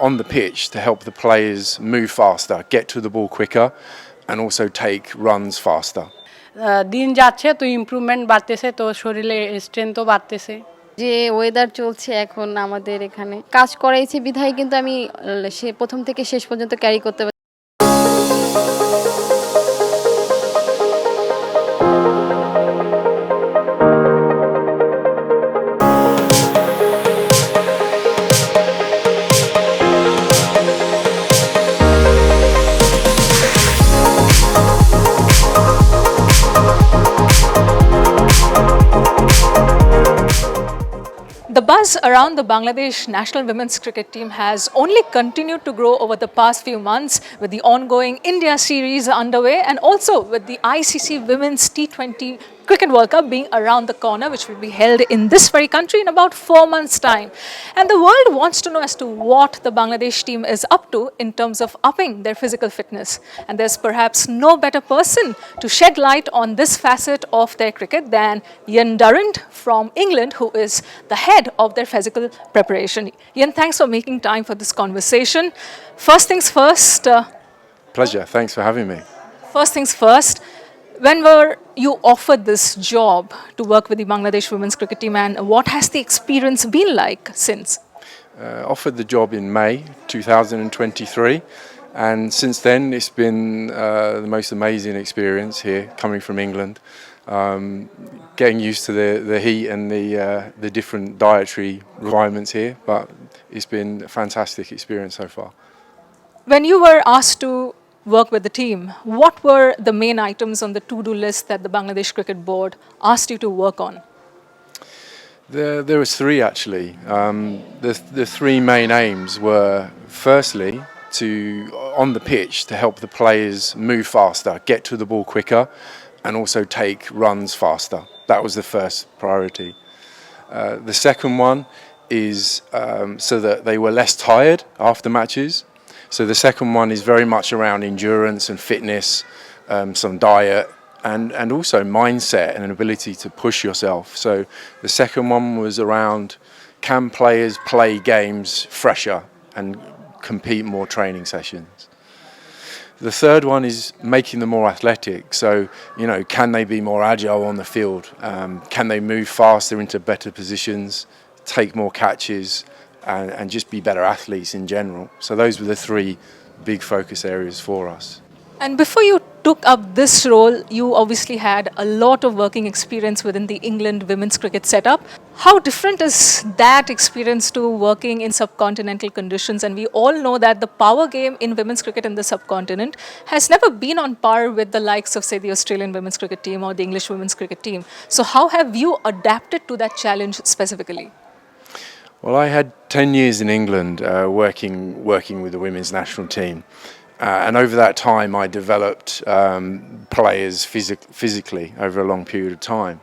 on the pitch to help the players move faster, get to the ball quicker, and also take runs faster. দিন যাচ্ছে তো improvement বাড়তেছে তো শরীরে স্ট্রেংথও বাড়তেছে যে ওয়েদার চলছে এখন আমাদের এখানে কাজ করাইছে বিধায় কিন্তু আমি সে প্রথম থেকে শেষ পর্যন্ত ক্যারি করতে The buzz around the Bangladesh national women's cricket team has only continued to grow over the past few months with the ongoing India series underway and also with the ICC Women's T20 Cricket World Cup being around the corner, which will be held in this very country in about 4 months' time. And the world wants to know as to what the Bangladesh team is up to in terms of upping their physical fitness. And there's perhaps no better person to shed light on this facet of their cricket than Durrant from England, who is the head of their physical preparation. Ian, thanks for making time for this conversation. First things first. Pleasure, thanks for having me. First things first. When were you offered this job to work with the Bangladesh women's cricket team, and what has the experience been like since? Offered the job in May 2023, and since then it's been the most amazing experience here, coming from England, getting used to the heat and the different dietary requirements here, but it's been a fantastic experience so far. When you were asked to work with the team, what were the main items on the to-do list that the Bangladesh Cricket Board asked you to work on? There was three actually. The three main aims were firstly on the pitch to help the players move faster, get to the ball quicker, and also take runs faster. That was the first priority. The second one is so that they were less tired after matches. So the second one is very much around endurance and fitness, some diet, and also mindset and an ability to push yourself. So the second one was around, can players play games fresher and compete more training sessions? The third one is making them more athletic. So, can they be more agile on the field? Can they move faster into better positions, take more catches, and just be better athletes in general? So those were the three big focus areas for us. And before you took up this role, you obviously had a lot of working experience within the England women's cricket setup. How different is that experience to working in subcontinental conditions? And we all know that the power game in women's cricket in the subcontinent has never been on par with the likes of, say, the Australian women's cricket team or the English women's cricket team. So how have you adapted to that challenge specifically? Well, I had 10 years in England working with the women's national team. And over that time, I developed players physically over a long period of time.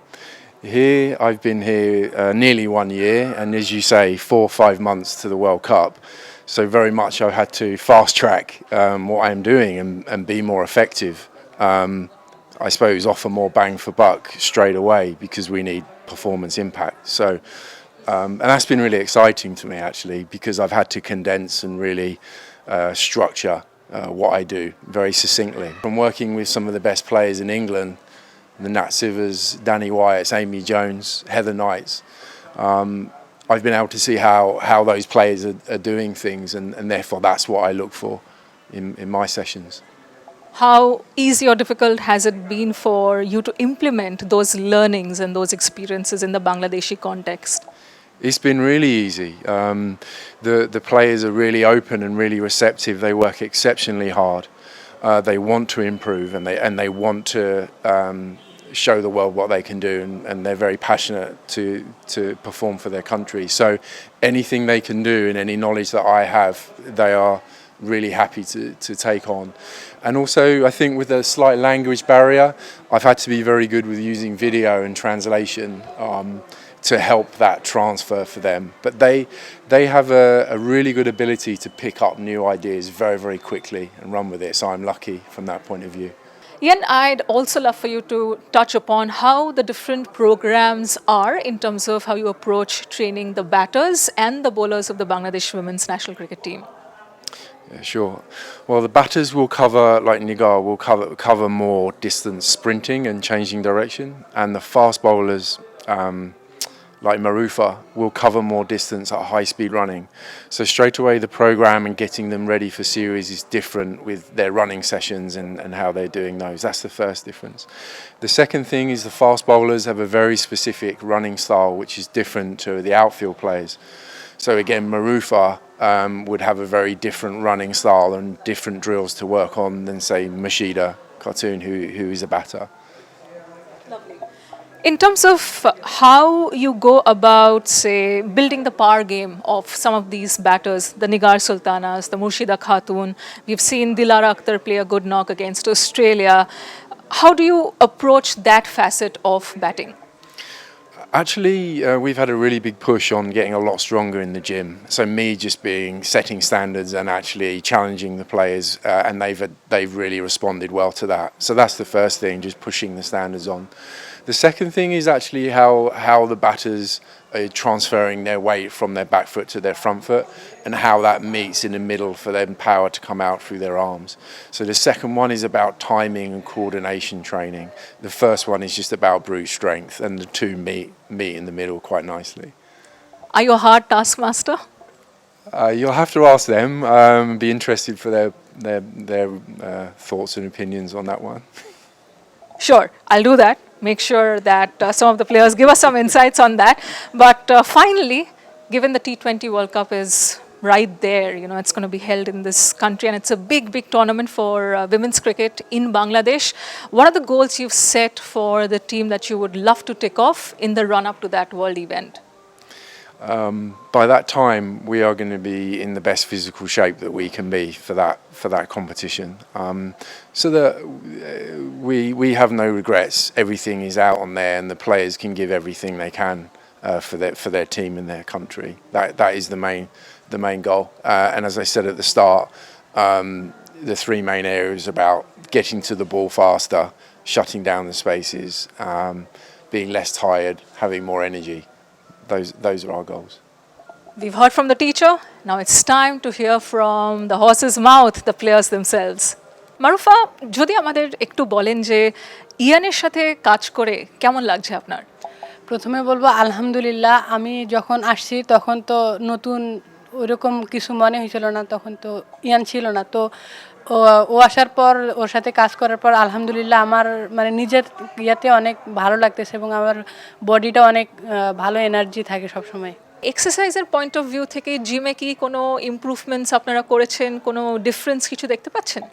Here, I've been here nearly 1 year, and as you say, 4 or 5 months to the World Cup. So very much I've had to fast track what I'm doing and be more effective. I suppose offer more bang for buck straight away because we need performance impact. So. And that's been really exciting to me actually, because I've had to condense and really structure what I do very succinctly. From working with some of the best players in England, the Nat Sivers, Danny Wyatts, Amy Jones, Heather Knights, I've been able to see how those players are doing things, and therefore that's what I look for in my sessions. How easy or difficult has it been for you to implement those learnings and those experiences in the Bangladeshi context? It's been really easy. The players are really open and really receptive. They work exceptionally hard. They want to improve and they want to show the world what they can do, and they're very passionate to perform for their country. So anything they can do and any knowledge that I have, they are really happy to take on. And also, I think with a slight language barrier, I've had to be very good with using video and translation to help that transfer for them. But they have a really good ability to pick up new ideas very, very quickly and run with it. So I'm lucky from that point of view. Ian, I'd also love for you to touch upon how the different programs are in terms of how you approach training the batters and the bowlers of the Bangladesh women's national cricket team. Yeah, sure. Well, the batters will cover, like Nigar, will cover more distance sprinting and changing direction, and the fast bowlers, like Marufa, will cover more distance at high speed running. So straight away, the program and getting them ready for series is different with their running sessions and how they're doing those. That's the first difference. The second thing is the fast bowlers have a very specific running style, which is different to the outfield players. So again, Marufa would have a very different running style and different drills to work on than, say, Murshida Khatun, who is a batter. In terms of how you go about, say, building the power game of some of these batters, the Nigar Sultanas, the Murshida Khatun, we've seen Dilara Akter play a good knock against Australia. How do you approach that facet of batting? Actually, we've had a really big push on getting a lot stronger in the gym. So me just being setting standards and actually challenging the players, and they've really responded well to that. So that's the first thing, just pushing the standards on. The second thing is actually how the batters are transferring their weight from their back foot to their front foot, and how that meets in the middle for their power to come out through their arms. So the second one is about timing and coordination training. The first one is just about brute strength, and the two meet in the middle quite nicely. Are you a hard taskmaster? You'll have to ask them. Be interested for their thoughts and opinions on that one. Sure, I'll do that. Make sure that some of the players give us some insights on that. But finally, given the T20 World Cup is right there, it's going to be held in this country, and it's a big, big tournament for women's cricket in Bangladesh. What are the goals you've set for the team that you would love to tick off in the run-up to that world event? By that time, we are going to be in the best physical shape that we can be for that competition. So that we have no regrets. Everything is out on there, and the players can give everything they can for their team and their country. That is the main goal. And as I said at the start, the three main areas about getting to the ball faster, shutting down the spaces, being less tired, having more energy. Those are our goals. We've heard from the teacher. Now it's time to hear from the horse's mouth, the players themselves. Marufa, যদি আমাদের একটু বলেন যে ইয়ানের সাথে কাজ করে কেমন লাগছে আপনার? প্রথমে বলবো আলহামদুলিল্লাহ। আমি যখন আসছি তখন তো নতুন ওরকম কিছু মনে হয়েছিল না, তখন তো ইয়ান ছিল না। তো ও আসার পর ওর সাথে কাজ করার পর আলহামদুলিল্লাহ আমার মানে নিজের ইয়াতে অনেক ভালো লাগতেছে, এবং আমার বডিটা অনেক ভালো এনার্জি থাকে সবসময়। এক্সারসাইজের পয়েন্ট অফ ভিউ থেকে জিমে কি কোনো ইমপ্রুভমেন্টস আপনারা করেছেন, কোনো ডিফারেন্স কিছু দেখতে পাচ্ছেন?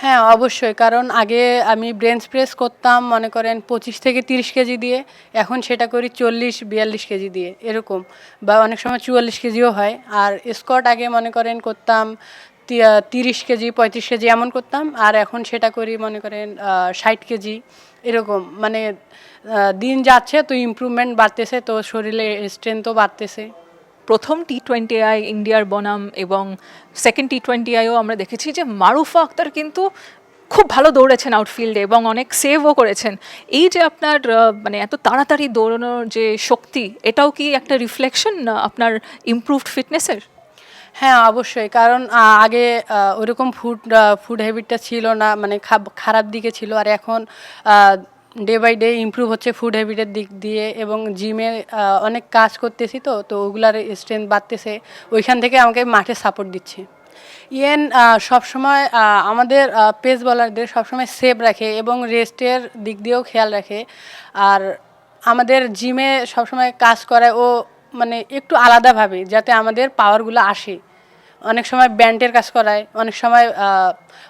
হ্যাঁ, অবশ্যই। কারণ আগে আমি বেঞ্চ প্রেস করতাম মনে করেন 25 থেকে 30 কেজি দিয়ে, এখন সেটা করি 40-42 কেজি দিয়ে এরকম, বা অনেক সময় 44 কেজিও হয়। আর স্কোয়াট আগে মনে করেন করতাম 30 কেজি 35 কেজি এমন করতাম, আর এখন সেটা করি মনে করেন 60 কেজি এরকম। মানে দিন যাচ্ছে তো ইমপ্রুভমেন্ট বাড়তেছে, তো শরীরে স্ট্রেংথও বাড়তেছে। প্রথম T20I ইন্ডিয়ার বনাম এবং সেকেন্ড T20Iও আমরা দেখেছি যে মারুফা আক্তার কিন্তু খুব ভালো দৌড়েছেন আউটফিল্ডে এবং অনেক সেভও করেছেন। এই যে আপনার মানে এত তাড়াতাড়ি দৌড়ানোর যে শক্তি, এটাও কি একটা রিফ্লেকশন আপনার ইমপ্রুভড ফিটনেসের? হ্যাঁ, অবশ্যই। কারণ আগে ওরকম ফুড হ্যাবিটটা ছিল না, মানে খারাপ দিকে ছিল। আর এখন ডে বাই ডে ইমপ্রুভ হচ্ছে ফুড হ্যাবিটের দিক দিয়ে, এবং জিমে অনেক কাজ করতেছি, তো ওগুলার স্ট্রেংথ বাড়তেছে। ওইখান থেকে আমাকে মাঠে সাপোর্ট দিচ্ছে। ইয়েন সবসময় আমাদের পেস বলারদের সবসময় সেভ রাখে এবং রেস্টের দিক দিয়েও খেয়াল রাখে। আর আমাদের জিমে সবসময় কাজ করায় ও মানে একটু আলাদাভাবে, যাতে আমাদের পাওয়ারগুলো আসে। অনেক সময় ব্যান্ডের কাজ করায়, অনেক সময়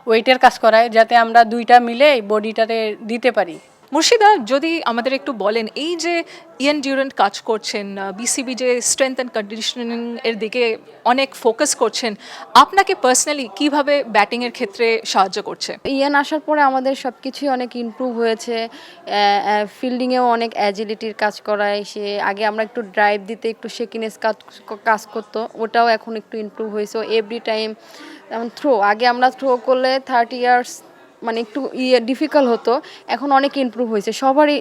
ওয়েটের কাজ করায়, যাতে আমরা দুইটা মিলে বডিটাতে দিতে পারি। মুর্শিদা, যদি আমাদের একটু বলেন, এই যে ইয়ান ডিউরেন্ট কাজ করছেন, বিসিবি যে স্ট্রেংথ অ্যান্ড কন্ডিশনিং এর দিকে অনেক ফোকাস করছেন, আপনাকে পার্সোনালি কিভাবে ব্যাটিংয়ের ক্ষেত্রে সাহায্য করছে? ইয়ান আসার পরে আমাদের সব কিছুই অনেক ইমপ্রুভ হয়েছে। ফিল্ডিংয়েও অনেক অ্যাজিলিটির কাজ করায় সে। আগে আমরা একটু ড্রাইভ দিতে একটু শেকিনেস কাজ করতো, ওটাও এখন একটু ইমপ্রুভ হয়েছে। এভরি টাইম যেমন আগে আমরা থ্রো করলে 30 ইয়ার্স মানে একটু ডিফিকাল্ট হতো, এখন অনেক ইমপ্রুভ হয়েছে, সবারই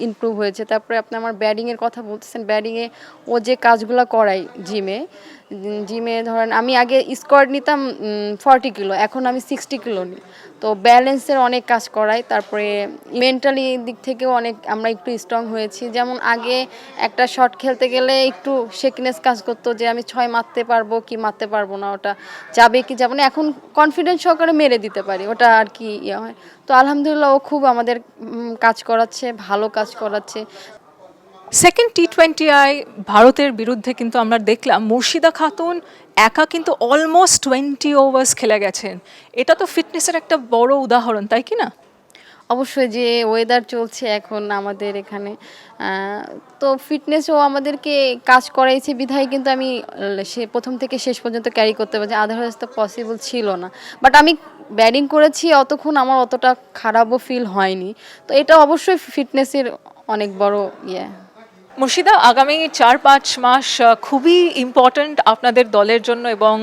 ইমপ্রুভ হয়েছে। তারপরে আপনি আমার ব্যাটিংয়ের কথা বলতেছেন, ব্যাটিংয়ে ও যে কাজগুলো করায় জিমে, জিমে ধরেন আমি আগে স্কোয়াড নিতাম 40 কিলো, এখন আমি 60 কিলো নিই। তো ব্যালেন্সের অনেক কাজ করাই, তারপরে মেন্টালি দিক থেকেও অনেক আমরা একটু স্ট্রং হয়েছি। যেমন আগে একটা শট খেলতে গেলে একটু শেকনেস কাজ করতো যে আমি 6 মারতে পারবো কি মারতে পারবো না, ওটা যাবে কি যাবে না, এখন কনফিডেন্স সহকারে মেরে দিতে পারি, ওটা আর কি ইয়ে হয়। তো আলহামদুলিল্লাহ ও খুব আমাদের কাজ করাচ্ছে, ভালো কাজ করাচ্ছে। সেকেন্ড T20I ভারতের বিরুদ্ধে কিন্তু আমরা দেখলাম মুর্শিদা খাতুন একা কিন্তু অলমোস্ট 20 ওভার্স খেলে গেছেন। এটা তো ফিটনেসের একটা বড় উদাহরণ, তাই কি না? অবশ্যই, যে ওয়েদার চলছে এখন আমাদের এখানে, তো ফিটনেসও আমাদেরকে কাজ করাইছে বিধায় কিন্তু আমি সে প্রথম থেকে শেষ পর্যন্ত ক্যারি করতে পারছি, আদারওয়াইজ তো পসিবল ছিল না। বাট আমি ব্যাটিং করেছি অতক্ষণ, আমার অতটা খারাপও ফিল হয়নি। তো এটা অবশ্যই ফিটনেসের অনেক বড় ইয়ে। মুর্শিদা, আগামী 4-5 মাস খুবই ইম্পর্ট্যান্ট আপনাদের দলের জন্য এবং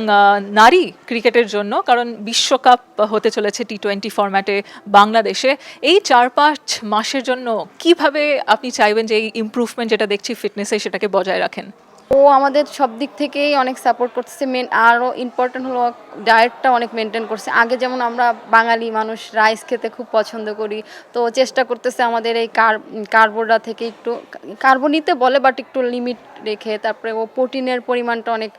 নারী ক্রিকেটের জন্য, কারণ বিশ্বকাপ হতে চলেছে T20 ফরম্যাটে বাংলাদেশে। এই 4-5 মাসের জন্য কিভাবে আপনি চাইবেন যে এই ইমপ্রুভমেন্ট যেটা দেখছি ফিটনেসে সেটাকে বজায় রাখেন? ও আমাদের সব দিক থেকেই অনেক সাপোর্ট করতেছে। আরও ইম্পর্টেন্ট হলো ডায়েটটা অনেক মেনটেন করছে। আগে যেমন আমরা বাঙালি মানুষ রাইস খেতে খুব পছন্দ করি, তো ও চেষ্টা করতেছে আমাদের এই কার্বোটা থেকে একটু কার্বো নিতে বলে, বাট একটু লিমিট রেখে। তারপরে ও প্রোটিনের পরিমাণটা অনেক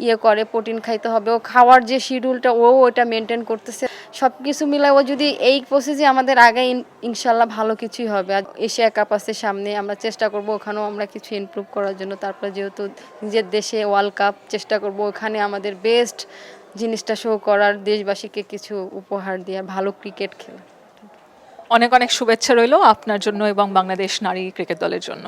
ইয়ে করে, প্রোটিন খাইতে হবে, ও খাওয়ার যে শিডিউলটা ও ওটা মেনটেন করতেছে। সব কিছু মিলায় ও যদি এই প্রসেসে আমাদের আগে ইনশাল্লাহ ভালো কিছুই হবে। আর এশিয়া কাপ আছে সামনে, আমরা চেষ্টা করব ওখানেও আমরা কিছু ইমপ্রুভ করার জন্য। তারপরে যেহেতু নিজের দেশে ওয়ার্ল্ড কাপ, চেষ্টা করব ওখানে আমাদের বেস্ট জিনিসটা শো করার, দেশবাসীকে কিছু উপহার দিয়ে ভালো ক্রিকেট খেলা। অনেক অনেক শুভেচ্ছা রইল আপনার জন্য এবং বাংলাদেশ নারী ক্রিকেট দলের জন্য।